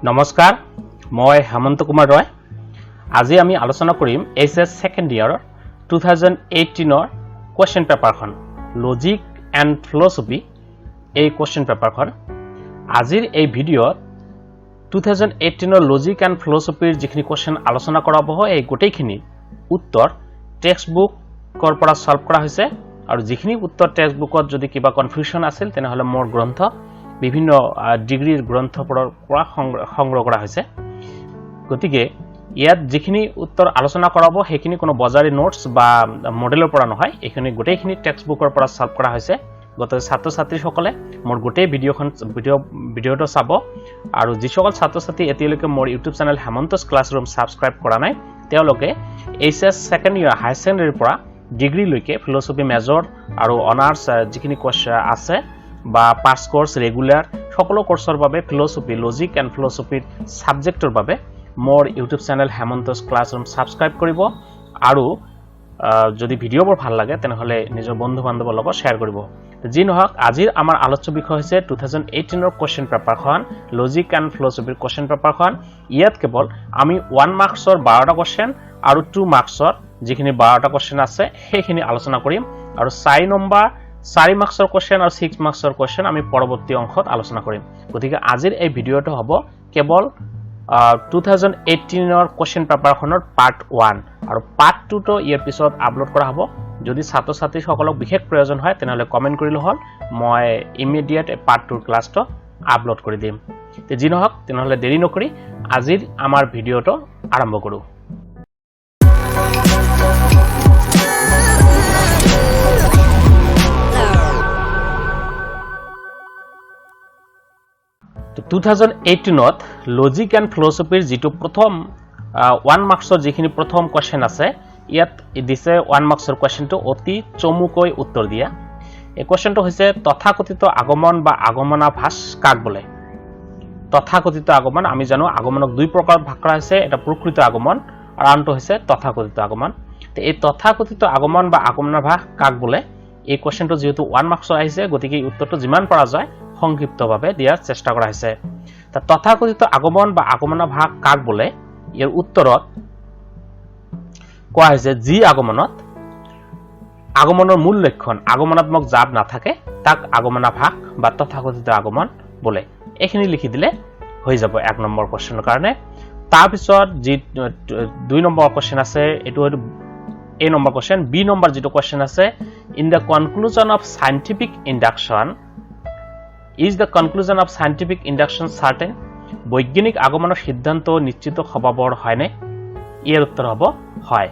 নমস্কাৰ মই হেমন্ত কুমাৰ ৰয় আজি আমি আলোচনা কৰিম এইচএছ সেকেন্ড ইয়াৰ 2018 ৰ কোৱেশ্চন পেপাৰখন লজিক এণ্ড ফিলসফি এই কোৱেশ্চন পেপাৰখন আজিৰ এই ভিডিঅ'ত 2018 ৰ লজিক এণ্ড ফিলসফিৰ যিখিনি কোৱেশ্চন আলোচনা কৰা হ'ব এই গোটেইখিনি উত্তৰ টেক্সট বুকৰ পৰা সলভ কৰা হৈছে আৰু যিখিনি উত্তৰ টেক্সট বুকত যদি কিবা কনফিউজন আছিল তেনেহলে মোৰ গ্ৰন্থ বিভিন্ন ডিগ্ৰীৰ গ্ৰন্থৰ পৰা সংগ্ৰহ কৰা হৈছে গতিকে ইয়াত যিখিনি উত্তৰ আলোচনা কৰাব সেইখিনি কোনো বজাৰী নোটস বা মডেলৰ পৰা নহয় এইখিনি গোটেইখিনি টেক্সট বুকৰ পৰা সলভ কৰা হৈছে গত ছাত্ৰ ছাত্ৰীসকলে মোৰ গোটেই ভিডিঅটো চাব আৰু যিসকল ছাত্ৰ ছাত্ৰী এতিয়ালৈকে মোৰ ইউটিউব চেনেল হেমন্তছ ক্লাছৰুম সাবস্ক্ৰাইব কৰা নাই তেওঁলোকে এইচএছ সেকেন্ড ইয়াৰ হাই সেকেন্ডাৰীৰ পৰা ডিগ্ৰী লৈকে ফিলসফি মেজৰ আৰু অনাৰ্স যিখিনি কোৰ্স আছে বা পাস কোৰ্স ৰেগুলাৰ সকল কোৰ্সৰ বাবে ফিলসফি লজিক এণ্ড ফিলসফিৰ সাবজেক্টৰ বাবে মোৰ ইউটিউব চেনেল হেমন্তছ ক্লাছৰুম সাবস্ক্ৰাইব কৰিব আৰু যদি ভিডিঅ'বোৰ ভাল লাগে তেনেহলে নিজৰ বন্ধু বান্ধৱৰ লগত শেয়াৰ কৰিব যি নহওক আজিৰ আমাৰ আলোচ্য বিষয় হৈছে 2018 ৰ কোৱেশ্চন পেপাৰখন লজিক এণ্ড ফিলসফিৰ কোৱেশ্চন পেপাৰখন ইয়াত কেৱল আমি 1 মাৰ্কছৰ 12টা কোৱেশ্চন আৰু 2 মাৰ্কছৰ যিখিনি 12টা কোৱেশ্চন আছে সেইখিনি আলোচনা কৰিম আৰু 4 মাৰ্কছৰ কোৱেশ্চন আৰু 6 মাৰ্কছৰ কোৱেশ্চন আমি পৰৱৰ্তী অংশত আলোচনা কৰিম গতিকে আজিৰ এই ভিডিঅটো হ'ব কেৱল 2018 ৰ কোৱেশ্চন পেপাৰখনৰ পাৰ্ট 1 আৰু পাৰ্ট 2 টো ইয়াৰ পিছত আপলোড কৰা হ'ব যদি ছাত্ৰ ছাত্ৰীসকলক বিশেষ প্ৰয়োজন হয় তেনেহলে কমেন্ট কৰিলে হ'ল মই ইমিডিয়েট পাৰ্ট 2 ক্লাছটো আপলোড কৰি দিম তে যি নহওক তেনেহলে দেৰি নকৰি আজিৰ আমাৰ ভিডিঅটো আৰম্ভ কৰো তো 2018 ত লজিক এণ্ড ফিলসফিৰ যেটো প্ৰথম 1 মাৰ্কছৰ যিখিনি প্ৰথম কোৱেশ্চন আছে ইয়াত দিছে 1 মাৰ্কছৰ কোৱেশ্চনটো অতি চমুকৈ উত্তৰ দিয়া এই কোৱেশ্চনটো হৈছে তথাকথিত আগমন বা আগমনাভাস কাক বোলে তথাকথিত আগমন আমি জানো আগমনক দুই প্ৰকাৰ ভাগ কৰা হৈছে এটা প্ৰকৃত আগমন আৰু আনটো হৈছে তথাকথিত আগমন তে এই তথাকথিত আগমন বা আগমনাভাস কাক বোলে এই কোৱেশ্চনটো যেহেতু 1 মাৰ্কছৰ আহিছে গতিকে উত্তৰটো যিমান পৰা যায় সংক্ষিপ্তভাৱে দিয়াৰ চেষ্টা কৰা হৈছে তা তথাকথিত আগমন বা আগমনাভাস কাক বোলে ইয়াৰ উত্তৰত কোৱা হৈছে যি আগমনত আগমনৰ মূল লক্ষণ আগমনাত্মক জাপ নাথাকে তাক আগমনাভাস বা তথাকথিত আগমন বোলে এইখিনি লিখি দিলে হৈ যাব 1 নম্বৰ কোৱেশ্চনৰ কাৰণে তাৰ পিছত যি 2 নম্বৰ কোৱেশ্চন আছে এটো A number question B number যেটো কোৱেশ্চন আছে in the conclusion of scientific induction Is the conclusion of scientific induction certain? বৈজ্ঞানিক আগমনৰ সিদ্ধান্ত নিশ্চিত খবৰ হয়নে ইয়াৰ উত্তৰ হ'ব হয়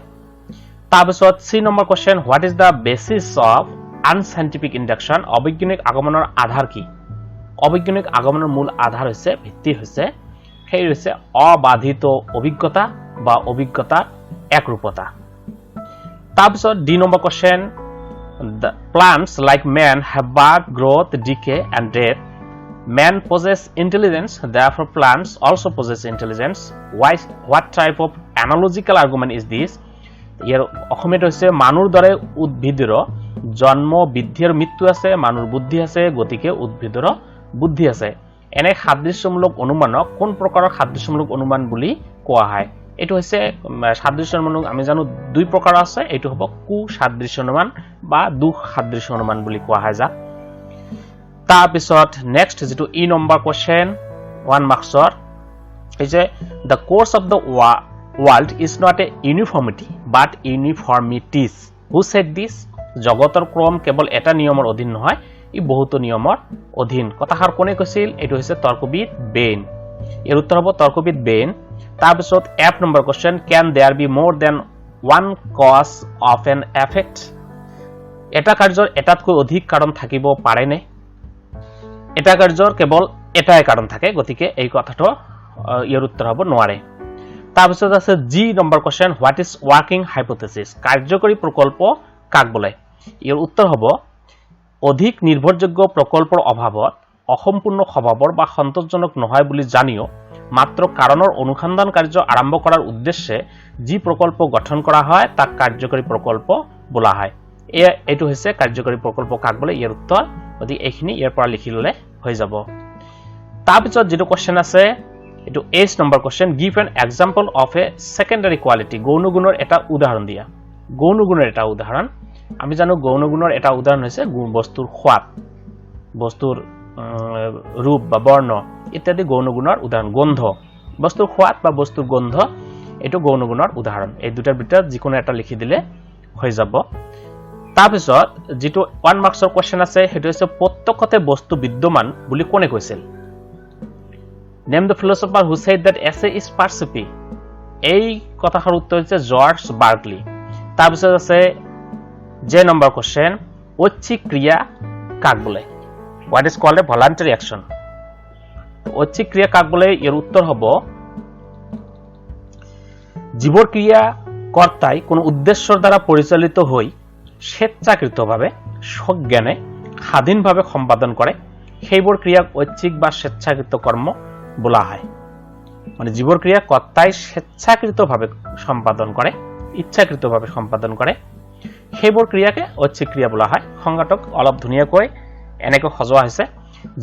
তাৰপিছত C number question what is the basis of unscientific induction অবৈজ্ঞানিক আগমনৰ আধাৰ কি অবৈজ্ঞানিক আগমনৰ মূল আধাৰ হৈছে ভিত্তি হৈছে সেই হৈছে অবাধিত অভিজ্ঞতা বা অভিজ্ঞতাৰ একৰূপতা তাৰপিছত D number question The plants like man have birth, growth, decay and death. Man possesses intelligence, therefore plants also possess intelligence. What type of analogical argument is this? ইয়াৰ অসমীয়াত হৈছে মানুহৰ দৰে উদ্ভিদৰ জন্ম বৃদ্ধি আৰু মৃত্যু আছে মানুহৰ বুদ্ধি আছে গতিকে উদ্ভিদৰ বুদ্ধি আছে এনে সাদৃশ্যমূলক অনুমানক কোন প্ৰকাৰৰ সাদৃশ্যমূলক অনুমান বুলি কোৱা হয় এটো হৈছে সাদৃশ্য অনুমান আমি জানো দুই প্ৰকাৰ আছে এটো হ'ব কু সাদৃশ্য অনুমান বা দু সাদৃশ্য অনুমান বুলি কোৱা হয় যা তাৰ পিছত নেক্সট যেটো ই নম্বৰ কোৱেশ্চন 1 মাৰ্কছৰ হৈছে the course of the world is not a uniformity but uniformities who said this জগতৰ ক্ৰম কেৱল এটা নিয়মৰ অধীন নহয় ই বহুতো নিয়মৰ অধীন কথাষাৰ কোনে কৈছিল এটো হৈছে তৰ্কবিদ বেইন ইয়াৰ উত্তৰ হ'ব তৰ্কবিদ বেইন তাৰপিছত F number question can there be more than one cause of an effect এটা কাৰ্যৰ এটাতকৈ অধিক কাৰণ থাকিব পাৰে নে এটা কাৰ্যৰ কেৱল এটাই কাৰণ থাকে গতিকে এই কথাটো ইয়াৰ উত্তৰ হ'ব নোৱাৰে তাৰপিছত আছে G number question what is working hypothesis কাৰ্যকৰী প্ৰকল্প কাক বোলে ইয়াৰ উত্তৰ হ'ব অধিক নিৰ্ভৰযোগ্য প্ৰকল্পৰ অভাৱত অসম্পূৰ্ণ স্বভাৱৰ বা সন্তোষজনক নহয় বুলি জানিও মাত্ৰ কাৰণৰ অনুসন্ধান কাৰ্য আৰম্ভ কৰাৰ উদ্দেশ্যে যি প্ৰকল্প গঠন কৰা হয় তাক কাৰ্যকৰী প্ৰকল্প বোলা হয় এটো হৈছে কাৰ্যকৰী প্ৰকল্প কাক বোলে ইয়াৰ উত্তৰ গতি এইখিনি ইয়াৰ পৰা লিখি ললে হৈ যাব তাৰ পিছত যেটো কোৱেশ্চন আছে এটো 8 number question give an example of A secondary quality গৌণ গুণৰ এটা উদাহৰণ দিয়া গৌণ গুণৰ এটা উদাহৰণ আমি জানো গৌণ গুণৰ এটা উদাহৰণ হৈছে বস্তুৰ সোৱাদ বস্তুৰ ৰূপ বা বৰ্ণ ইত্যাদি গৌণ গুণৰ উদাহৰণ গন্ধ বস্তুৰ সোৱাদ বা বস্তুৰ গন্ধ এটো গৌণ গুণৰ উদাহৰণ এই দুটাৰ ভিতৰত যিকোনো এটা লিখি দিলে হৈ যাব তাৰ পিছত যেটো 1 মাৰ্কছৰ কোশ্চেন আছে হেটো হৈছে প্ৰত্যক্ষতে বস্তু বিদ্যমান বুলি কোনে কৈছিল name the philosopher who said that এছে ইজ পাৰসিপি এই কথাৰ উত্তৰ হৈছে জৰ্জ বাৰ্কলি তাৰ পিছত আছে যে নম্বৰ কোশ্চেন ঐচ্ছিক ক্ৰিয়া কাক বলে what is called a voluntary action ঐচ্ছিক ক্ৰিয়া কাক বলে এৰ উত্তৰ হবে জীবৰ ক্ৰিয়া কৰ্তাই কোন উদ্দেশ্যৰ দ্বাৰা পৰিচালিত হৈ স্বেচ্ছাকৃতভাৱে সজ্ঞানে স্বাধীনভাৱে সম্পাদন কৰে সেইবোৰ ক্ৰিয়াক ঐচ্ছিক বা স্বেচ্ছাকৃত কৰ্ম বলা হয় মানে জীবৰ ক্ৰিয়া কৰ্তাই স্বেচ্ছাকৃতভাৱে সম্পাদন কৰে ইচ্ছাকৃতভাৱে সম্পাদন কৰে সেইবোৰ ক্ৰিয়াকে ঐচ্ছিক ক্ৰিয়া বলা হয় সংজ্ঞাটক অলপ ধুনিয়াকৈ এনেকৈ সজোৱা হৈছে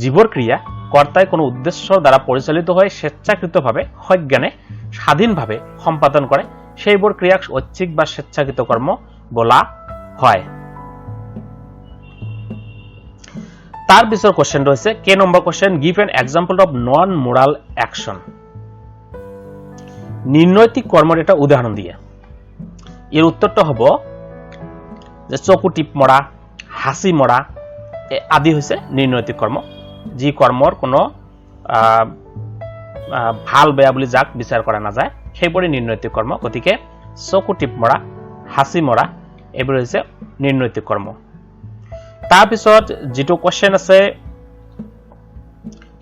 জীবৰ ক্ৰিয়া কৰ্তাই কোনো উদ্দেশ্যৰ দ্বাৰা পৰিচালিত হৈ স্বেচ্ছাকৃতভাৱে সজ্ঞানে স্বাধীনভাৱে সম্পাদন কৰে সেইবোৰ ক্ৰিয়াক ঐচ্ছিক বা স্বেচ্ছাকৃত কৰ্ম বলা হয় তাৰ পিছৰ কোশ্চেনটো হৈছে কে number question give an example of non moral action নিৰ্নৈতিক কৰ্মেৰ এটা উদাহৰণ দিয়ে এৰ উত্তৰটা হবে যে চকু টিপ মৰা হাসি মৰা আদি হৈছে নিৰ্নৈতিক কৰ্ম যি কৰ্মৰ কোনো ভাল বেয়া বুলি যাক বিচাৰ কৰা নাযায় সেইবোৰে নিৰ্নৈতিক কৰ্ম গতিকে চকু টিপ মৰা হাসি মৰা এইবোৰ হৈছে নিৰ্নৈতিক কৰ্ম তাৰ পিছত যেটো কোশ্চেন আছে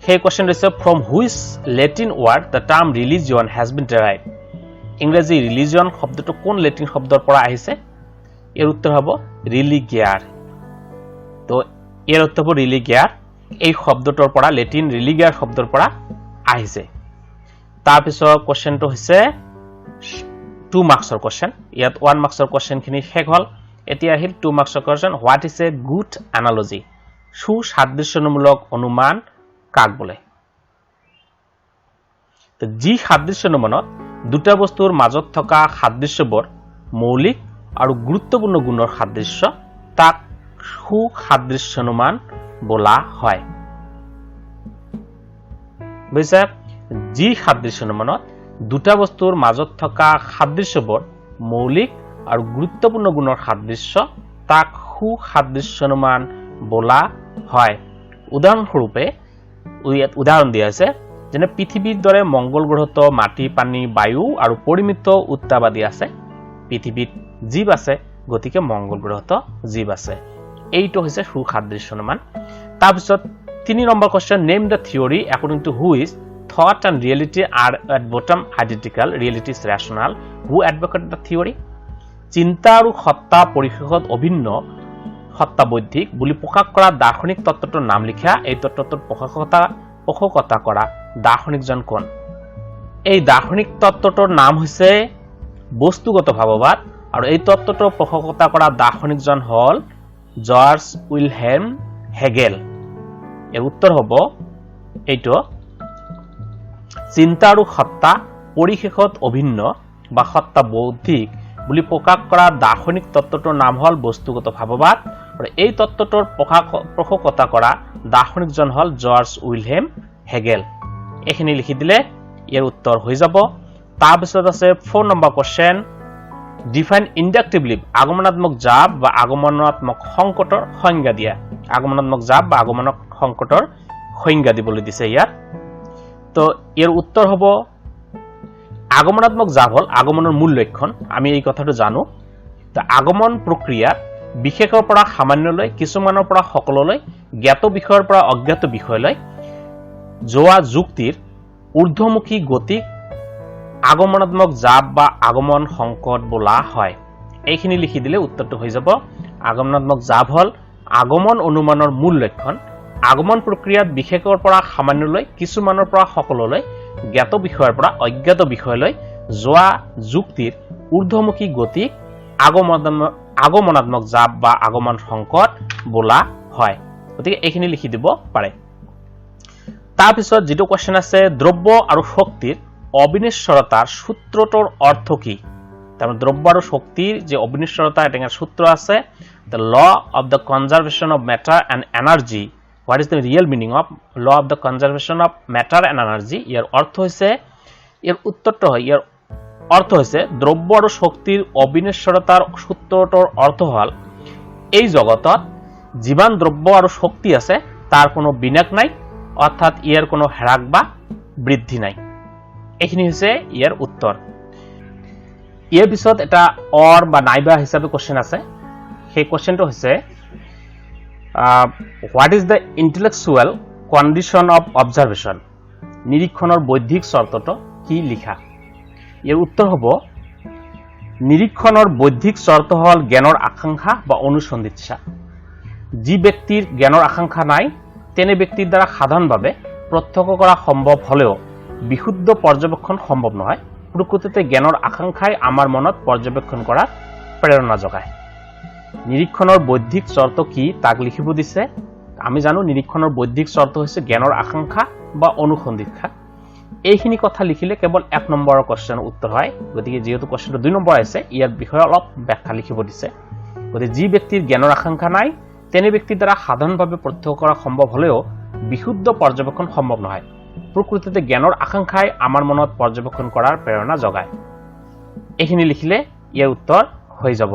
সেই কোশ্চেন হৈছে from which Latin word the term religion has been derived ইংৰেজি ৰিলিজিয়ন শব্দটো কোন ল্যাটিন শব্দৰ পৰা আহিছে এৰ উত্তৰ হবে ৰিলিগিয়াৰ তো এৰ অৰ্থ হ'ব ৰিলিগিয়াৰ এই শব্দটোৰ পৰা ল্যাটিন ৰিলিগিয়াৰ শব্দৰ পৰা আহিছে তাৰ পিছত কোশ্চেনটো হৈছে 2 মাৰ্কছৰ কোশ্চেন ইয়াত 1 মাৰ্কছৰ কোশ্চেন খিনি শেষ হল এতিয়া আহিল 2 মাৰ্কছৰ question what is a good analogy সুসাদৃশ্যমূলক অনুমান কাক বলে তো যি সাদৃশ্য অনুমানত দুটা বস্তুৰ মাজত থকা সাদৃশ্যবোৰ মৌলিক আৰু গুৰুত্বপূৰ্ণ গুণৰ সাদৃশ্য তাক সুসাদৃশ্য অনুমান বলা হয় বুজিছা যি সাদৃশ্য অনুমানত দুটা বস্তুৰ মাজত থকা সাদৃশ্যবোৰ মৌলিক আৰু গুৰুত্বপূৰ্ণ গুণৰ সাদৃশ্য তাক সুসাদৃশ্য অনুমান বলা হয় উদাহৰণস্বৰূপে উদাহৰণ দিয়া আছে যেনে পৃথিৱীৰ দৰে মংগল গ্ৰহত মাটি পানী বায়ু আৰু পৰিমিত উত্তাপ আদি আছে পৃথিৱীত জীৱ আছে গতিকে মংগল গ্ৰহত জীৱ আছে এইটো হৈছে সুসাদৃশ্য অনুমান তাৰ পিছত 3 number question name the theory according to which thought and reality are at bottom identical reality is rational who advocate the theory চিন্তা আৰু সত্তা পৰিশেষত অভিন্ন সত্তা বৈধিক বুলি প্ৰকাশ কৰা দাৰ্শনিক তত্ত্বটোৰ নাম লিখা এই তত্ত্বটোৰ পোষকতা কৰা দাৰ্শনিকজন কোন এই দাৰ্শনিক তত্ত্বটোৰ নাম হৈছে বস্তুগত ভাৱবাদ আৰু এই তত্ত্বটোৰ পোষকতা কৰা দাৰ্শনিকজন হল জৰ্জ উইলহেম হেগেল এৰ উত্তৰ হব এইটো চিন্তা আৰু সত্তা পৰিশেষত অভিন্ন বা সত্তা বৌদ্ধিক বুলি প্ৰকাশ কৰা দাৰ্শনিক তত্ত্বটোৰ নাম হল বস্তুগত ভাৱবাদ আৰু এই তত্ত্বটোৰ পোষকতা কৰা দাৰ্শনিকজন হল জৰ্জ উইলহেম হেগেল এখিনি লিখি দিলে ইয়াৰ উত্তৰ হৈ যাব তাৰ পিছত আছে 4 নম্বৰ কোশ্চেন ডিফাইন ইনডাক্টিভলি আগমনাত্মক জাপ বা আগমনাত্মক সংকটৰ সংজ্ঞা দিয়া আগমনাত্মক জাপ বা আগমনক সংকটৰ সংজ্ঞা দিবলৈ দিছে ইয়াত তো এৰ উত্তৰ হব আগমনাত্মক জাপ হল আগমনৰ মূল লক্ষণ আমি এই কথাটো জানো তো আগমন প্ৰক্ৰিয়া বিশেষৰ পৰা সামান্যলৈ কিছুমানৰ পৰা সকললৈ জ্ঞাত বিষয়ৰ পৰা অজ্ঞাত বিষয়লৈ যোৱা যুক্তিৰ ঊৰ্ধ্বমুখী গতিক আগমনাত্মক জাপ বা আগমন সংকট বলা হয় এইখিনি লিখি দিলে উত্তৰটো হৈ যাব আগমনাত্মক জাপ হল আগমন অনুমানৰ মূল লক্ষণ আগমন প্ৰক্ৰিয়াত বিশেষৰ পৰা সামান্যলৈ কিছুমানৰ পৰা সকললৈ জ্ঞাত বিষয়ৰ পৰা অজ্ঞাত বিষয়লৈ যোৱা যুক্তিৰ ঊৰ্ধ্বমুখী গতিক আগমনাত্মক জাপ বা আগমন সংকট বলা হয় গতিকে এইখিনি লিখি দিব পাৰে তাৰপিছত যেটো কোৱেশ্চন আছে দ্ৰব্য আৰু শক্তিৰ অবিনিশ্বৰতাৰ সূত্ৰটোৰ অৰ্থ কি তাৰমানে দ্ৰব্য আৰু শক্তিৰ যে অবিনিশ্বৰতা এটা সূত্র আছে the law of the conservation of matter and energy what is the real meaning of law of the conservation of matter and energy ইয়াৰ অৰ্থ হৈছে ইয়াৰ উত্তৰটো হয় ইয়াৰ অৰ্থ হৈছে দ্ৰব্য আৰু শক্তিৰ অবিনিশ্বৰতাৰ সূত্ৰটোৰ অৰ্থ হল এই জগতত জীৱান দ্ৰব্য আৰু শক্তি আছে তাৰ কোনো বিনাশ নাই অৰ্থাৎ ইয়াৰ কোনো হ্ৰাস বা বৃদ্ধি নাই এইখিনি হৈছে ইয়াৰ উত্তৰ ইয়াৰ পিছত এটা অৰ বা নাইবা হিচাপে কোৱেশ্চন আছে সেই কোৱেশ্চনটো হৈছে what is the intellectual condition of observation নিৰীক্ষণৰ বৌদ্ধিক চৰ্তটো কি লিখা ইয়াৰ উত্তৰ হ'ব নিৰীক্ষণৰ বৌদ্ধিক চৰ্ত হল জ্ঞানৰ আকাংক্ষা বা অনুসন্ধিৎসা যি ব্যক্তিৰ জ্ঞানৰ আকাংক্ষা নাই তেনে ব্যক্তিৰ দ্বাৰা সাধাৰণভাৱে প্ৰত্যক্ষ কৰা সম্ভৱ হলেও বিশুদ্ধ পৰ্যবেক্ষণ সম্ভৱ নহয় প্ৰকৃততে জ্ঞানৰ আকাংক্ষাই আমাৰ মনত পৰ্যবেক্ষণ কৰাৰ প্ৰেৰণা যোগায় নিৰীক্ষণৰ বৌদ্ধিক চৰ্ত কি তাক লিখিব দিছে আমি জানো নিৰীক্ষণৰ বৌদ্ধিক চৰ্ত হৈছে জ্ঞানৰ আকাংক্ষা বা অনুসন্ধিৎসা এইখিনি কথা লিখিলে কেৱল 1 নম্বৰৰ কোৱেশ্চনৰ উত্তৰ হয় গতিকে যেহেতু কোৱেশ্চনটো 2 নম্বৰ আছে ইয়াৰ বিষয়ে অলপ ব্যাখ্যা লিখিব দিছে গতিকে যি ব্যক্তিৰ জ্ঞানৰ আকাংক্ষা নাই তেনে ব্যক্তিৰ দ্বাৰা সাধাৰণভাৱে প্ৰত্যক্ষ কৰা সম্ভৱ হলেও বিশুদ্ধ পৰ্যবেক্ষণ সম্ভৱ নহয় প্ৰকৃততে জ্ঞানৰ আকাংক্ষাই আমাৰ মনত পৰ্যবেক্ষণ কৰাৰ প্ৰেৰণা যোগায় এইখিনি লিখিলে ইয়াৰ উত্তৰ হৈ যাব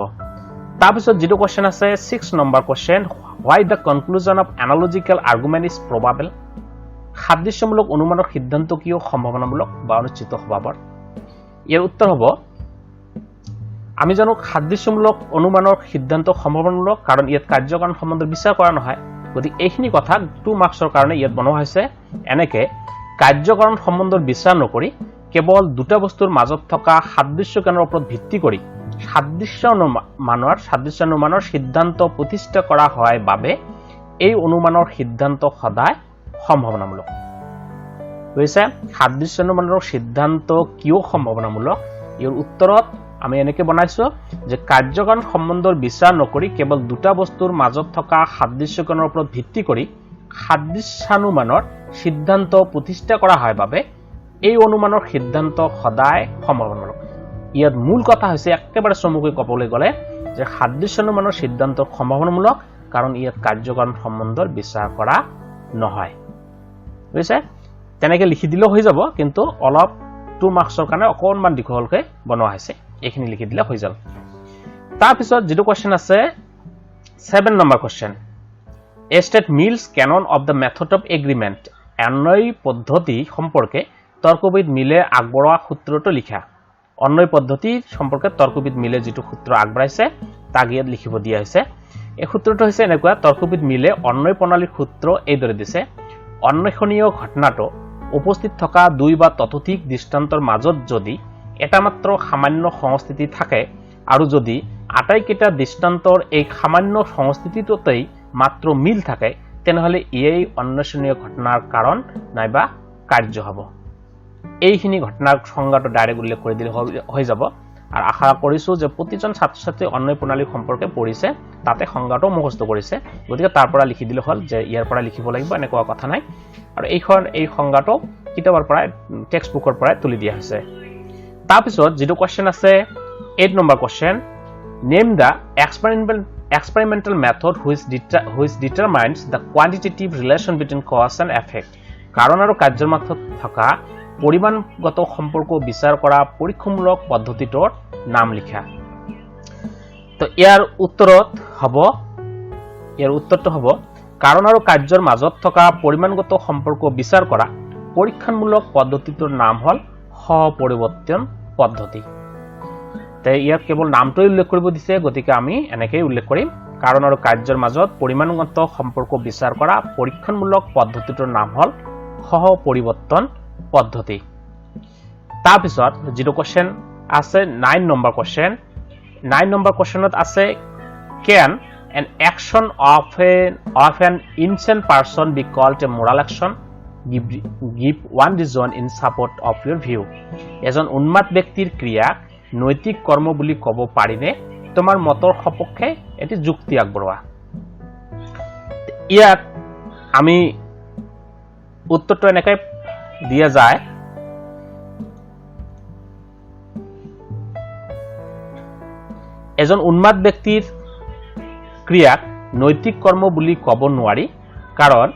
তাৰপিছত যেটো কোৱেশ্চন আছে 6 number question why the conclusion of analogical argument is probable সাদৃশ্যমূলক অনুমানৰ সিদ্ধান্ত কিয় সম্ভাৱনামূলক বা অনুচিত স্বভাৱৰ ইয়াৰ উত্তৰ হ'ব আমি জানো সাদৃশ্যমূলক অনুমানৰ সিদ্ধান্ত সম্ভাৱনামূলক কাৰণ ইয়াত কাৰ্যকাৰণ সম্বন্ধ বিচাৰ কৰা নহয় গতিকে এইখিনি কথা 2 মাৰ্কছৰ কাৰণে ইয়াত বনোৱা হৈছে এনেকে কাৰ্যকাৰণ সম্বন্ধৰ বিচাৰ নকৰি কেৱল দুটা বস্তুৰ মাজত থকা সাদৃশ্য জ্ঞানৰ ওপৰত ভিত্তি কৰি সাদৃশ্য অনুমানৰ সিদ্ধান্ত প্ৰতিষ্ঠা কৰা হয় বাবে এই অনুমানৰ সিদ্ধান্ত সদায় সম্ভাৱনামূলক হৈছে সাদৃশ্য অনুমানৰ সিদ্ধান্ত কিয় সম্ভাৱনামূলক ইয়াৰ উত্তৰত আমি এনেকে বনাইছো যে কাৰ্যকাৰণ সম্বন্ধৰ বিচাৰ নকৰি কেৱল দুটা বস্তুৰ মাজত থকা সাদৃশ্য জ্ঞানৰ ওপৰত ভিত্তি কৰি সাদৃশ্যানুমানৰ সিদ্ধান্ত প্ৰতিষ্ঠা কৰা হয় বাবে এই অনুমানৰ সিদ্ধান্ত সদায় সম্ভাৱনামূলক ইয়াত মূল কথা হৈছে একেবাৰে চমুকৈ ক'বলৈ গ'লে যে সাদৃশ্যানুমানৰ সিদ্ধান্ত সম্ভাৱনামূলক কাৰণ ইয়াত কাৰ্যকাৰণ সম্বন্ধৰ বিচাৰ কৰা নহয় বুজিছে তেনেকে লিখি দিলেও হৈ যাব কিন্তু অলপ 2 মাৰ্কছৰ কাৰণে অকনমান দীঘলকৈ বনোৱা হৈছে এইখিনি লিখি দিলে হৈ যাব তাৰপিছত যেটো কোৱেশ্চন আছে 7 number question state Mill's canon of the method of agreement অন্বয় পদ্ধতি সম্পৰ্কে তৰ্কবিদ মিলে আগবঢ়োৱা সূত্ৰটো লিখা অন্বয় পদ্ধতি সম্পৰ্কে তৰ্কবিদ মিলে যেটো সূত্ৰ আগবঢ়াইছে তাক ইয়াত লিখিব দিয়া হৈছে এই সূত্ৰটো হৈছে এনেকুৱা তৰ্কবিদ মিলে অন্বয় প্ৰণালীৰ সূত্ৰ এইদৰে দিছে অন্বেষণীয় ঘটনাটো উপস্থিত থকা দুই বা ততোধিক দৃষ্টান্তৰ মাজত যদি এটা মাত্ৰ সামান্য সংস্থিতি থাকে আৰু যদি আটাইকেইটা দৃষ্টান্তৰ এই সামান্য সংস্থিতিটোতেই মাত্ৰ মিল থাকে তেনেহলে এই অন্বেষণীয় ঘটনাৰ কাৰণ নাইবা কাৰ্য হ'ব এইখিনি ঘটনাৰ সংজ্ঞাটো ডাইৰেক্ট উল্লেখ কৰি দিলে হৈ যাব আৰু আশা কৰিছো যে প্ৰতিজন ছাত্ৰ-ছাত্ৰী অন্বয় প্ৰণালী সম্পৰ্কে পঢ়িছে তাতে সংজ্ঞাটো মুখস্থ কৰিছে গতিকে তাৰ পৰা লিখি দিলে হ'ল যে ইয়াৰ পৰা লিখিব লাগিব এনেকুৱা কথা নাই আৰু এই সংজ্ঞাটো কিতাপৰ পৰা টেক্সট বুকৰ পৰা তুলি দিয়া হৈছে তাৰপিছত যেটো কোৱেশ্চন আছে 8 number question name the experimental method which determines the quantitative relation between cause and effect কাৰণ আৰু কাৰ্যৰ মাজত থকা পৰিমাণগত সম্পৰ্ক বিচাৰ কৰা পৰীক্ষামূলক পদ্ধতিটোৰ নাম লিখা তো ইয়াৰ উত্তৰটো হ'ব কাৰণ আৰু কাৰ্যৰ মাজত থকা পৰিমাণগত সম্পৰ্ক বিচাৰ কৰা পৰীক্ষামূলক পদ্ধতিটোৰ নাম হল সহপৰিৱৰ্তন পদ্ধতি তে ইয়াত কেৱল নামটোই উল্লেখ কৰিব দিছে গতিকে আমি এনেকৈ উল্লেখ কৰিম কাৰণ আৰু কাৰ্যৰ মাজত পৰিমাণগত সম্পৰ্ক বিচাৰ কৰা পৰীক্ষামূলক পদ্ধতিটোৰ নাম হল সহপৰিৱৰ্তন পদ্ধতি তাৰপিছত যেটো কোৱেশ্চন আছে 9 নম্বৰ কোৱেশ্চনত আছে can an action of an insane person be called a moral action give one reason in support of your view এজন উন্মাদ ব্যক্তিৰ ক্ৰিয়া নৈতিক কৰ্ম বুলি ক'ব পাৰিনে তোমাৰ মতৰ সপক্ষে এটি যুক্তি আগবঢ়োৱা ইয়াত আমি উত্তৰটো এনেকৈ দিয়া যায় এজন উন্মাদ ব্যক্তিৰ ক্ৰিয়াক নৈতিক কৰ্ম বুলি ক'ব নোৱাৰি কাৰণ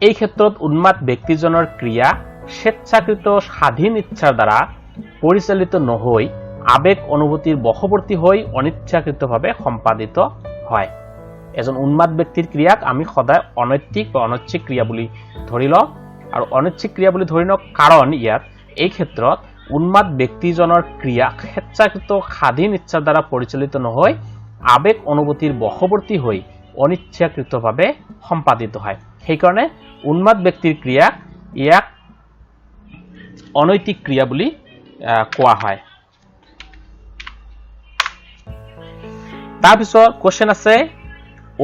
এই ক্ষেত্ৰত উন্মাদ ব্যক্তিজনৰ ক্ৰিয়া স্বেচ্ছাকৃত স্বাধীন ইচ্ছাৰ দ্বাৰা পৰিচালিত নহৈ আবেগ অনুভূতিৰ বশৱৰ্তী হৈ অনিচ্ছাকৃতভাৱে সম্পাদিত হয় এজন উন্মাদ ব্যক্তিৰ ক্ৰিয়াক আমি সদায় অনৈতিক বা অনৈচ্ছিক ক্ৰিয়া বুলি ধৰি লওঁ আৰু অনৈচ্ছিক ক্ৰিয়া বুলি ধৰি লওঁ কাৰণ ইয়াত এই ক্ষেত্ৰত উন্মাদ ব্যক্তিজনৰ ক্ৰিয়া স্বেচ্ছাকৃত স্বাধীন ইচ্ছাৰ দ্বাৰা পৰিচালিত নহৈ আবেগ অনুভূতিৰ বশৱৰ্তী হৈ অনিচ্ছাকৃতভাৱে সম্পাদিত হয় সেইকাৰণে উন্মাদ ব্যক্তিৰ ক্ৰিয়া ইয়াক অনৈতিক ক্ৰিয়া বুলি কোৱা হয় তাৰপিছত কোৱেশ্চন আছে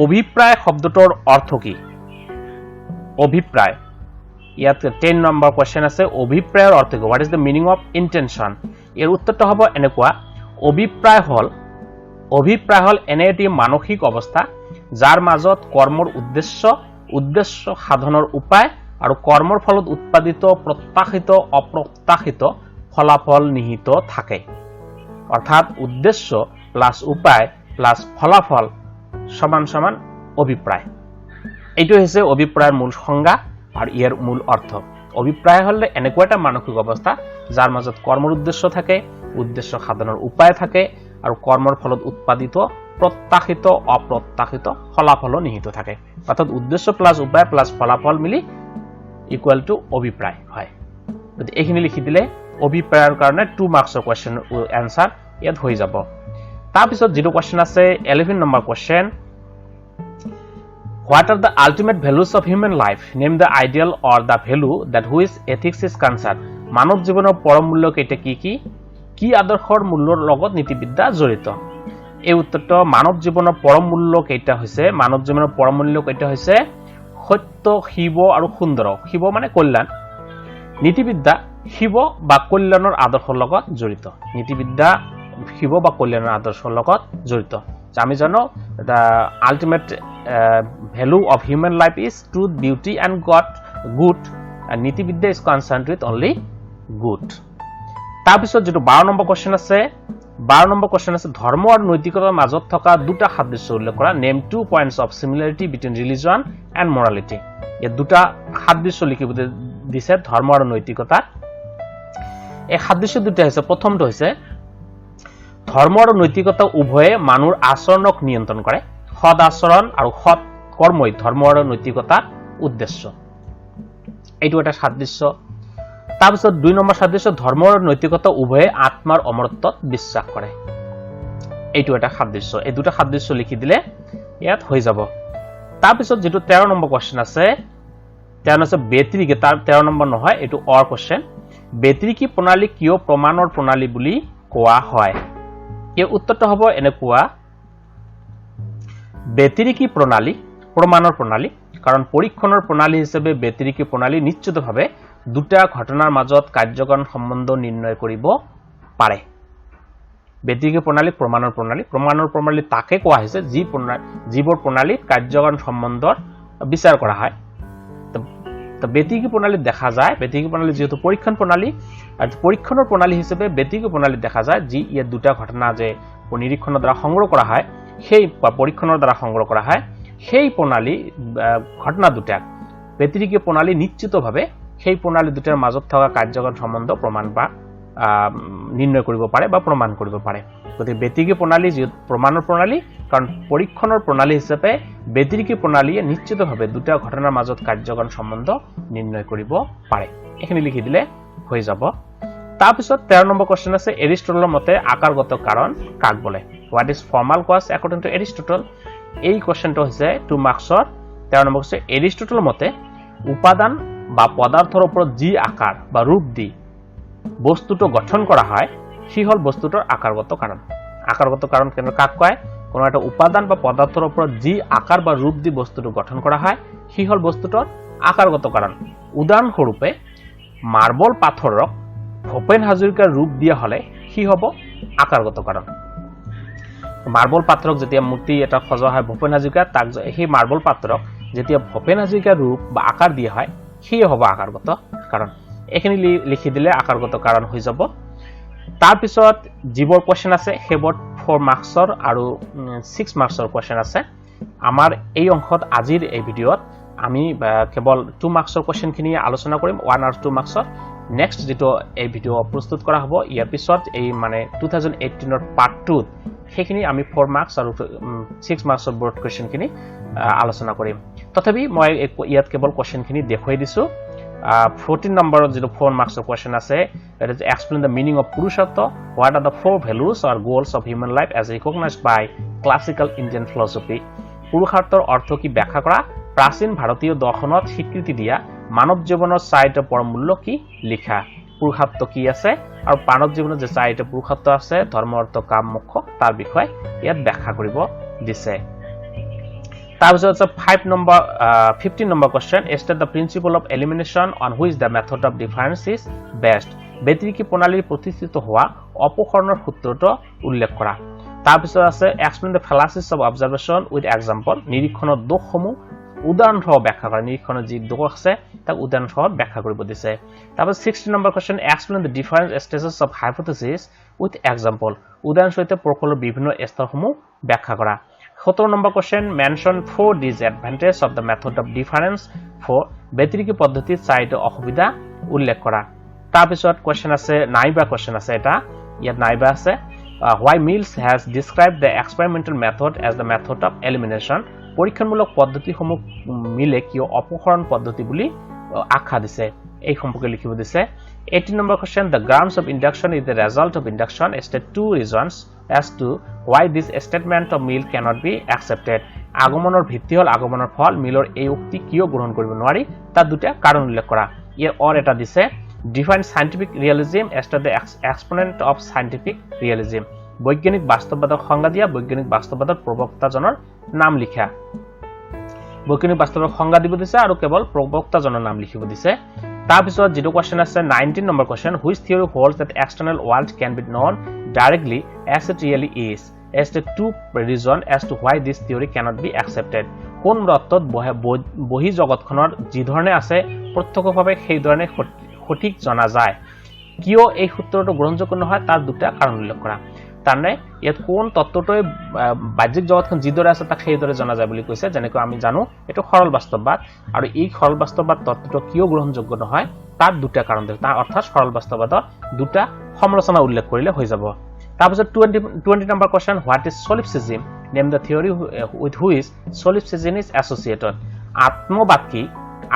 অভিপ্ৰায় শব্দটোৰ অৰ্থ কি অভিপ্ৰায় ইয়াত 10 নম্বৰ কোৱেশ্চন আছে অভিপ্ৰায়ৰ অৰ্থ কি what is the meaning of intention ইয়াৰ উত্তৰটো হ'ব এনেকুৱা অভিপ্ৰায় হল এনে এটি মানসিক অৱস্থা যাৰ মাজত কৰ্মৰ উদ্দেশ্য সাধনৰ উপায় আৰু কৰ্মৰ ফলত উৎপাদিত প্ৰত্যাশিত অপ্ৰত্যাশিত ফলাফল নিহিত থাকে অৰ্থাৎ উদ্দেশ্য প্লাস উপায় প্লাস ফলাফল সমান সমান অভিপ্ৰায় এইটো হৈছে অভিপ্ৰায়ৰ মূল সংজ্ঞা আৰু ইয়াৰ মূল অৰ্থ অভিপ্ৰায় হলে এনেকুৱা এটা মানসিক অৱস্থা যাৰ মাজত কৰ্মৰ উদ্দেশ্য থাকে উদ্দেশ্য সাধনৰ উপায় থাকে আৰু কৰ্মৰ ফলত উৎপাদিত প্ৰত্যাশিত অপ্ৰত্যাশিত ফলাফল নিহিত থাকে অৰ্থাৎ উদ্দেশ্য প্লাস উপায় প্লাস ফলাফল মিলি ইকুয়াল টু অভিপ্ৰায় হয় যদি এইখিনি লিখি দিলে অভিপ্ৰায়ৰ কাৰণে 2 মাৰ্কছৰ কোৱেশ্চন আনসাৰ ইয়াত হৈ যাব তাৰপিছত যেটো কোৱেশ্চন আছে 11 number question What are the ultimate values of human life? Name the ideal or the value that which ethics is concerned. মানৱ জীৱনৰ পৰম মূল্য কেইটা কি আদৰ্শৰ মূল্যৰ লগত নীতিবিদ্যা জড়িত এই উত্তৰটো মানৱ জীৱনৰ পৰম মূল্য কেইটা হৈছে সত্য শিৱ আৰু সুন্দৰ শিৱ মানে কল্যাণ নীতিবিদ্যা শিৱ বা কল্যাণৰ আদৰ্শৰ লগত জড়িত নীতিবিদ্যা শিৱ বা কল্যাণৰ আদৰ্শৰ লগত জড়িত আমি জানো the ultimate value of human life is truth beauty and good and নীতিবিদ্যা is concerned with only good তাৰপিছত যেটো 12 নম্বৰ কোৱেশ্চন আছে ধৰ্ম আৰু নৈতিকতাৰ মাজত থকা দুটা সাদৃশ্য উল্লেখ কৰা name 2 points of similarity between religion and morality এই দুটা সাদৃশ্য লিখিবলৈ দিছে ধৰ্ম আৰু নৈতিকতাৰ এই সাদৃশ্য দুটা হৈছে প্ৰথমটো হৈছে ধৰ্ম আৰু নৈতিকতা উভয়ে মানুহৰ আচৰণক নিয়ন্ত্ৰণ কৰে সৎ আচৰণ আৰু সৎ কৰ্মই ধৰ্ম আৰু নৈতিকতাৰ উদ্দেশ্য এইটো এটা সাদৃশ্য তাৰপিছত 2 নম্বৰ সাদৃশ্য ধৰ্ম আৰু নৈতিকতা উভয়ে আত্মাৰ অমৰত্বত বিশ্বাস কৰে এইটো এটা সাদৃশ্য এই দুটা সাদৃশ্য লিখি দিলে ইয়াত হৈ যাব তাৰপিছত যেটো 13 নম্বৰ কোৱেশ্চন আছে ব্যতিৰিকী তাৰ 13 নম্বৰ নহয় এটো অৰ কোৱেশ্চন ব্যতিৰিকী প্ৰণালী কিয় প্ৰমাণৰ প্ৰণালী বুলি কোৱা হয় এই উত্তৰটো হ'ব এনেকুৱা ব্যতিৰিকী প্ৰণালী প্ৰমাণৰ প্ৰণালী কাৰণ পৰীক্ষণৰ প্ৰণালী হিচাপে ব্যতিৰিকী প্ৰণালী নিশ্চিতভাৱে দুটা ঘটনাৰ মাজত কাৰ্যকৰণ সম্বন্ধ নিৰ্ণয় কৰিব পাৰে ব্যতিৰিকী প্ৰণালী প্ৰমাণৰ প্ৰণালী তাকে কোৱা হৈছে যিবোৰ প্ৰণালীত কাৰ্যকৰণ সম্বন্ধৰ বিচাৰ কৰা হয় তো ব্যতিৰিকী প্ৰণালীত দেখা যায় ব্যতিৰিকী প্ৰণালী যেহেতু পৰীক্ষণ প্ৰণালী আৰু পৰীক্ষণৰ প্ৰণালী হিচাপে ব্যতিৰিকী প্ৰণালীত দেখা যায় যি ইয়াত দুটা ঘটনা যে নিৰীক্ষণৰ দ্বাৰা সংগ্ৰহ কৰা হয় সেই পৰীক্ষণৰ দ্বাৰা সংগ্ৰহ কৰা হয় সেই প্ৰণালী ঘটনা দুটাক ব্যতিৰিকী প্ৰণালী নিশ্চিতভাৱে সেই প্ৰণালী দুটাৰ মাজত থকা কাৰ্যকৰণ সম্বন্ধ প্ৰমাণ বা নিৰ্ণয় কৰিব পাৰে বা প্ৰমাণ কৰিব পাৰে গতিকে ব্যতিৰিকী প্ৰণালী যি প্ৰমাণৰ প্ৰণালী কাৰণ পৰীক্ষণৰ প্ৰণালী হিচাপে ব্যতিৰিকী প্ৰণালীয়ে নিশ্চিতভাৱে দুটা ঘটনাৰ মাজত কাৰ্যকৰণ সম্বন্ধ নিৰ্ণয় কৰিব পাৰে এখিনি লিখি দিলে হৈ যাব তাৰপিছত 13 নম্বৰ কোৱেশ্চন আছে এৰিষ্টটলৰ মতে আকাৰগত কাৰণ কাক বোলে what is formal cause according to Aristotle এই কোৱেশ্চনটো হৈছে 2 মাৰ্কছৰ 13 নম্বৰ হৈছে এৰিষ্টটলৰ মতে উপাদান বা পদাৰ্থৰ ওপৰত যি আকাৰ বা ৰূপ দি বস্তুটো গঠন কৰা হয় সি হল বস্তুটোৰ আকাৰগত কাৰণ কেন কাক কয় কোনো এটা উপাদান বা পদাৰ্থৰ ওপৰত যি আকাৰ বা ৰূপ দি বস্তুটো গঠন কৰা হয় সি হল বস্তুটোৰ আকাৰগত কাৰণ উদাহৰণ স্বৰূপে মাৰ্বল পাথৰক ভূপেন হাজৰিকাৰ ৰূপ দিয়া হলে সি হ'ব আকাৰগত কাৰণ মাৰ্বল পাথৰক যেতিয়া মূৰ্তি এটা সজোৱা হয় ভূপেন হাজৰিকাৰ তাক সেই মাৰ্বল পাথৰক যেতিয়া ভূপেন হাজৰিকাৰ ৰূপ বা আকাৰ দিয়া হয় সেয়ে হ'ব আকাৰগত কাৰণ এখিনি লিখি দিলে আকাৰগত কাৰণ হৈ যাব তাৰ পিছত যিবোৰ কোৱেশ্চন আছে হেবত 4 মাৰ্কছৰ আৰু 6 মাৰ্কছৰ কোৱেশ্চন আছে আমাৰ এই অংশত আজিৰ এই ভিডিঅত আমি কেৱল 2 মাৰ্কছৰ কোৱেশ্চনখিনি আলোচনা কৰিম 1 আৰু 2 মাৰ্কছৰ নেক্সট যেটো এই ভিডিও প্ৰস্তুত কৰা হ'ব ইয়াৰ পিছত এই মানে 2018 ৰ পাৰ্ট 2 সেইখিনি আমি 4 মাৰ্কছ আৰু 6 মাৰ্কছৰ বোৰ্ড কোৱেশ্চনখিনি আলোচনা কৰিম তথাপি মই ইয়াত কেৱল কোৱেশ্চনখিনি দেখুৱাই দিছো 14 নম্বৰৰ যেটো 4 মাৰ্কছৰ কোৱেশ্চন আছে that is explain the meaning of purushartha what are the 4 values or goals of human life as recognized by classical Indian philosophy পুৰুষাৰ্থৰ অৰ্থ কি ব্যাখ্যা কৰা প্ৰাচীন ভাৰতীয় দৰ্শনত স্বীকৃতি দিয়া মানৱ জীৱনৰ চাৰিটা পৰমূল্য কি লিখা পুৰুষাৰ্থ কি আছে আৰু মানৱ জীৱনৰ যে চাৰিটা পুৰুষাৰ্থ আছে ধৰ্ম অৰ্থ কাম মোক্ষ তাৰ বিষয়ে ইয়াত ব্যাখ্যা কৰিব দিছে তাৰপিছত আছে 15 number question state the principle of elimination on which the method of difference is based ব্যতিৰিকী প্ৰণালীৰ প্ৰতিষ্ঠিত হোৱা অপসৰণৰ সূত্ৰটো উল্লেখ কৰা তাৰপিছত আছে explain the fallacies of observation with example নিৰীক্ষণৰ দোষসমূহ উদাহৰণসহ ব্যাখ্যা কৰা নিৰীক্ষণৰ যি দোষ আছে তাক উদাহৰণসহ ব্যাখ্যা কৰিব দিছে তাৰপিছত 16 number question explain the different stages of hypothesis with example উদাহৰণ সহিতে প্ৰকল্পৰ বিভিন্ন স্তৰসমূহ ব্যাখ্যা কৰা 17 number question mention 4 disadvantages of the method of difference for ব্যতিৰিকী পদ্ধতিৰ চাৰিটা অসুবিধা উল্লেখ কৰা তাৰপিছত কোৱেশ্চন আছে নাইবা কোৱেশ্চন আছে এটা ইয়াত নাইবা আছে why Mills has described the experimental method as the method of elimination পৰীক্ষামূলক পদ্ধতিসমূহ মিলে কিয় অপহৰণ পদ্ধতি বুলি আখ্যা দিছে এই সম্পৰ্কে লিখিব দিছে 18 number question the grounds of induction is the result of induction state two reasons as to why this statement of Mill cannot be accepted আগমনৰ ভিত্তি হল আগমনৰ ফল মিলৰ এই উক্তি কিয় গ্ৰহণ কৰিব নোৱাৰি তাৰ দুটা কাৰণ উল্লেখ কৰা ইয়াৰ অৰ এটা দিছে define scientific realism as the exponent of scientific realism বৈজ্ঞানিক বাস্তববাদৰ সংজ্ঞা দিয়া বৈজ্ঞানিক বাস্তববাদৰ প্ৰবক্তাজনৰ নাম লিখা বৈজ্ঞানিক বাস্তৱৰ সংজ্ঞা দিব দিছে আৰু কেৱল প্ৰবক্তাজনৰ নাম লিখিব দিছে তাৰ পিছত যেটো কোৱেশ্চন আছে 19 number question which theory holds that external world can be known directly as it really is as the two reason as to why this theory cannot be accepted কোন মতত বহি জগতখনৰ যি ধৰণে আছে প্ৰত্যক্ষভাৱে সেই ধৰণে সঠিক জনা যায় কিয় এই সূত্ৰটো গ্ৰহণযোগ্য নহয় তাৰ দুটা কাৰণ উল্লেখ কৰা তাৰনে ইয়াত কোন তত্ত্বটোই বাহ্যিক জগতখন যিদৰে আছে তাক সেইদৰে জনা যায় বুলি কৈছে যেনেকৈ আমি জানো এটো সৰল বাস্তৱবাদ আৰু এই সৰল বাস্তৱবাদ তত্ত্বটো কিয় গ্ৰহণযোগ্য নহয় তাৰ দুটা কাৰণ দিয়ে তাৰ অৰ্থাৎ সৰল বাস্তৱবাদৰ দুটা সমালোচনা উল্লেখ কৰিলে হৈ যাব তাৰপিছত 20 number question what is solipsism name the theory with which solipsism is associated আত্মবাদ কি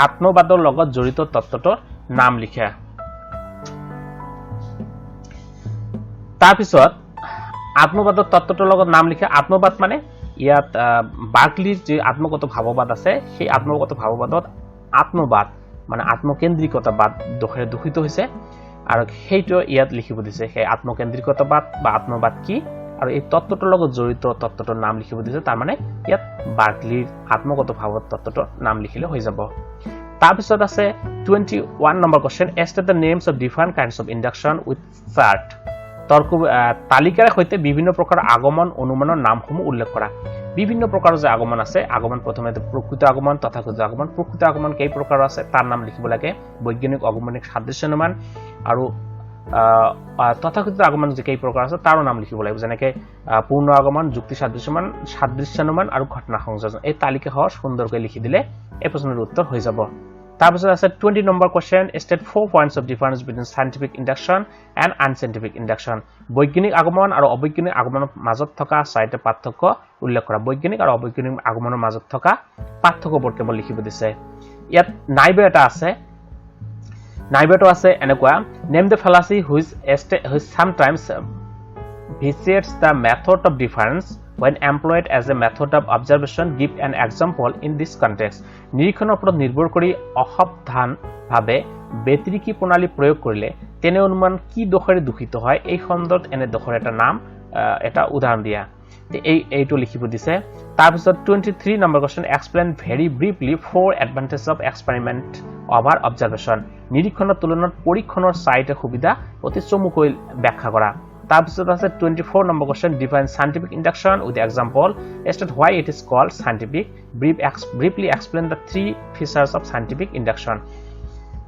আত্মবাদৰ লগত জড়িত তত্ত্বটোৰ নাম লিখা তাৰপিছত আত্মবাদৰ তত্ত্বটোৰ লগত নাম লিখা আত্মবাদ মানে ইয়াত বাৰ্কলিৰ যে আত্মগত ভাৱবাদ আছে সেই আত্মগত ভাৱবাদত আত্মবাদ মানে আত্মকেন্দ্ৰিকতাবাদ দোষৰে দূষিত হৈছে আৰু সেইটো ইয়াত লিখিব দিছে সেই আত্মকেন্দ্ৰিকতাবাদ বা আত্মবাদ কি আৰু এই তত্ত্বটোৰ লগত জড়িত তত্ত্বটোৰ নাম লিখিব দিছে তাৰ মানে ইয়াত বাৰ্কলিৰ আত্মগত ভাৱৰ তত্ত্বটোৰ নাম লিখিলে হৈ যাব তাৰপিছত আছে 21 number question state the names of different kinds of induction with chart তৰ্ক তালিকাৰ সৈতে বিভিন্ন প্ৰকাৰৰ আগমন অনুমানৰ নামসমূহ উল্লেখ কৰা বিভিন্ন প্ৰকাৰৰ যে আগমন আছে আগমন প্ৰথমে প্ৰকৃত আগমন তথাকথিত আগমন প্ৰকৃত আগমন কেই প্ৰকাৰৰ আছে তাৰ নাম লিখিব লাগে বৈজ্ঞানিক আগমনিক সাদৃশ্য অনুমান আৰু তথাকথিত আগমন যে কেই প্ৰকাৰ আছে তাৰ নাম লিখিব লাগিব যেনেকৈ পূৰ্ণ আগমন যুক্তি সাদৃশ্য অনুমান আৰু ঘটনা সংযোজন এই তালিকা সহ সুন্দৰকৈ লিখি দিলে এই প্ৰশ্নৰ উত্তৰ হৈ যাব তাৰপিছত আছে 20 number question state 4 points of difference between scientific induction and unscientific induction বৈজ্ঞানিক আগমন আৰু অবৈজ্ঞানিক আগমনৰ মাজত থকা চাৰিটা পাৰ্থক্য উল্লেখ কৰা বৈজ্ঞানিক আৰু অবৈজ্ঞানিক আগমনৰ মাজত থকা পাৰ্থক্যবোৰ কেৱল লিখিব দিছে ইয়াত নাইবা এটা আছে নাইবাটো আছে এনেকুৱা name the fallacy which sometimes vitiates the method of difference when employed as a method of observation give an example in this context নিৰীক্ষণৰ ওপৰত নিৰ্ভৰ কৰি অসাৱধানভাৱে ব্যতিৰিকী প্ৰণালী প্ৰয়োগ কৰিলে তেনে অনুমান কি দোষৰে দূষিত হয় এই খণ্ডত এনে দোষৰ এটা নাম এটা উদাহৰণ দিয়া এইটো লিখিব দিছে তাৰপিছত 23 number question explain very briefly 4 advantages of experiment over observation নিৰীক্ষণৰ তুলনাত পৰীক্ষণৰ চাৰিটা সুবিধা অতি চমুকৈ ব্যাখ্যা কৰা তাৰপিছত আছে 24 number question define scientific induction with example state why it is called scientific briefly explain the three features of scientific induction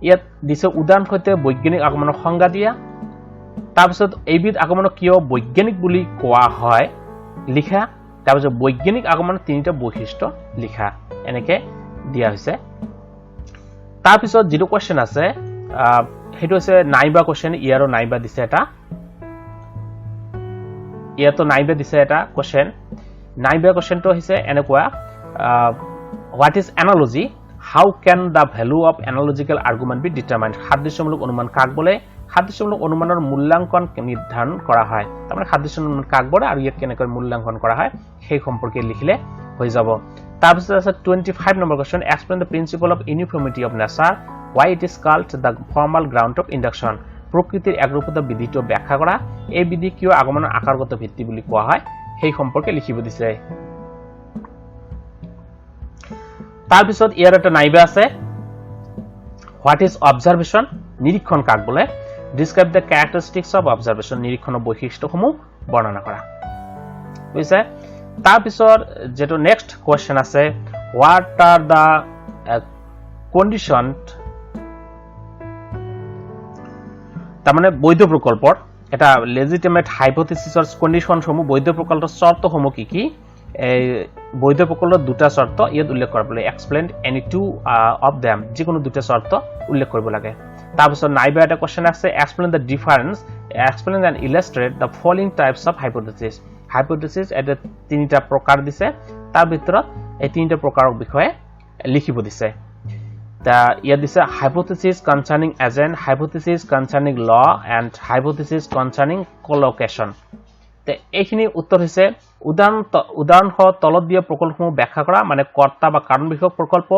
ইয়াত দিছে উদাহৰণ সৈতে বৈজ্ঞানিক আগমনৰ সংজ্ঞা দিয়া তাৰপিছত এইবিধ আগমনক কিয় বৈজ্ঞানিক বুলি কোৱা হয় লিখা তাৰপিছত বৈজ্ঞানিক আগমনৰ তিনিটা বৈশিষ্ট্য লিখা এনেকে দিয়া হৈছে তাৰপিছত যেটো কোৱেশ্চন আছে হেতু আছে নাইবা কোৱেশ্চন ইয়াৰো নাইবা দিছে এটা ইয়াতো নাইবা দিছে এটা কোৱেশ্চন নাইবা কোৱেশ্চনটো হৈছে এনেকুৱা what is analogy how can the value of analogical argument be determined সাদৃশ্যমূলক অনুমান কাক বলে সাদৃশ্যমূলক অনুমানৰ মূল্যাঙ্কন নিৰ্ধাৰণ কৰা হয় তাৰমানে সাদৃশ্যমূলক অনুমান কাক বলে আৰু ইয়াত কেনেকৈ মূল্যাঙ্কন কৰা হয় সেই সম্পৰ্কে লিখিলে হৈ যাব তাৰপিছত আছে 25 number question explain the principle of uniformity of nature why it is called the formal ground of induction প্ৰকৃতিৰ একৰূপতা বিধিটো ব্যাখ্যা কৰা এই বিধি কিয় আগমনৰ আকাৰগত ভিত্তি বুলি কোৱা হয় সেই সম্পৰ্কে লিখিব দিছে তাৰপিছত ইয়াৰ এটা নাইবা আছে what is observation নিৰীক্ষণ কাক বলে describe the characteristics of observation নিৰীক্ষণৰ বৈশিষ্ট্যসমূহ বৰ্ণনা কৰা বুজিছে তাৰপিছত যেটো নেক্সট কোৱেশ্চন আছে what are the conditions তাৰমানে বৈধ প্ৰকল্পৰ এটা legitimate hypothesisৰ কন্ডিশনসমূহ বৈধ প্ৰকল্পৰ চৰ্তসমূহ কি কি এই বৈধ প্ৰকল্পৰ দুটা চৰ্ত ইয়াত উল্লেখ কৰিব লাগে explain any two of them যিকোনো দুটা চৰ্ত উল্লেখ কৰিব লাগে তাৰপিছত নাইবা এটা কোৱেশ্চন আছে explain the difference explain and illustrate the following types of hypothesis hypothesis এটা তিনিটা প্ৰকাৰ দিছে তাৰ ভিতৰত এই তিনিটা প্ৰকাৰৰ বিষয়ে লিখিব দিছে তা ইয়াত দিছে hypothesis concerning agent hypothesis concerning law and hypothesis concerning collocation তে এইখিনি উত্তৰ হৈছে উদাহৰণ তলত দিয়া প্ৰকল্পসমূহ ব্যাখ্যা কৰা মানে কৰ্তা বা কাৰণ বিষয়ক প্ৰকল্প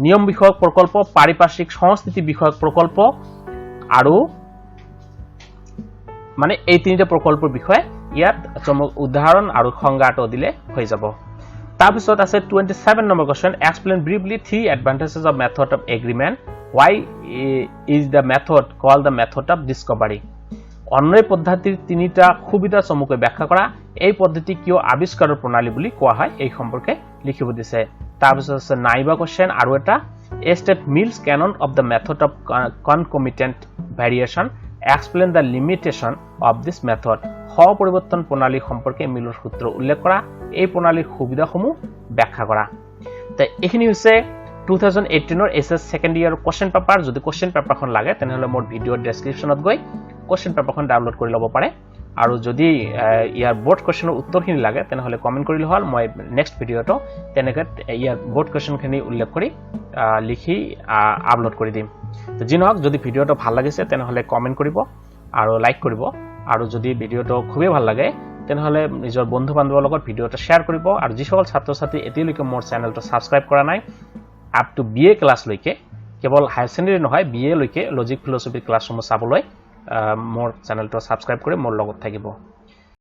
নিয়ম বিষয়ক প্ৰকল্প পাৰিপাৰ্শ্বিক সংস্কৃতি বিষয়ক প্ৰকল্প আৰু মানে এই তিনিটা প্ৰকল্পৰ বিষয়ে ইয়াত উদাহৰণ আৰু সংজ্ঞাটো দিলে হৈ যাব তাৰপিছত আছে 27 number question explain briefly three advantages of method of agreement why is the method called the method of discovery অন্বয় পদ্ধতিৰ তিনিটা সুবিধা চমুকৈ ব্যাখ্যা কৰা এই পদ্ধতি কিয় আৱিষ্কাৰৰ প্ৰণালী বুলি কোৱা হয় এই সম্পৰ্কে লিখিব দিছে তাৰপিছত আছে নাইবা কোৱেশ্চন আৰু এটা estate Mills canon of the method of concomitant variation explain the limitation of this method সপৰিৱৰ্তন প্ৰণালী সম্পৰ্কে মিলৰ সূত্ৰ উল্লেখ কৰা এই প্ৰণালীৰ সুবিধাসমূহ ব্যাখ্যা কৰা তে এইখিনি হৈছে 2018 ৰ এছএছ সেকেন্ড ইয়াৰ কোৱেশ্চন পেপাৰ যদি কোৱেশ্চন পেপাৰখন লাগে তেনেহলে মোৰ ভিডিঅ ডেসক্ৰিপচনত গৈ কোৱেশ্চন পেপাৰখন ডাউনলোড কৰি ল'ব পাৰে আৰু যদি ইয়াৰ বোৰ্ড কোৱেশ্চনৰ উত্তৰখিনি লাগে তেনেহলে কমেন্ট কৰিলে হ'ল মই নেক্সট ভিডিঅটো তেনেকৈ ইয়াৰ বোৰ্ড কোৱেশ্চনখিনি উল্লেখ কৰি লিখি আপলোড কৰি দিম তো জিনক যদি ভিডিঅটো ভাল লাগিছে তেনেহলে কমেন্ট কৰিব আৰু লাইক কৰিব আৰু যদি ভিডিঅটো খুবেই ভাল লাগে তেনেহলে নিজৰ বন্ধু বান্ধৱৰ লগত ভিডিঅটো শেয়াৰ কৰিব আৰু যিসকল ছাত্ৰ ছাত্ৰী এতিয়ালৈকে মোৰ চেনেলটো সাবস্ক্ৰাইব কৰা নাই আপ টু বিএ ক্লাছ লৈকে কেৱল হাই সেকেন্ডাৰী নহয় বিএ লৈকে লজিক ফিলসফি ক্লাছসমূহ চাবলৈ মোৰ চেনেলটো সাবস্ক্ৰাইব কৰি মোৰ লগত থাকিব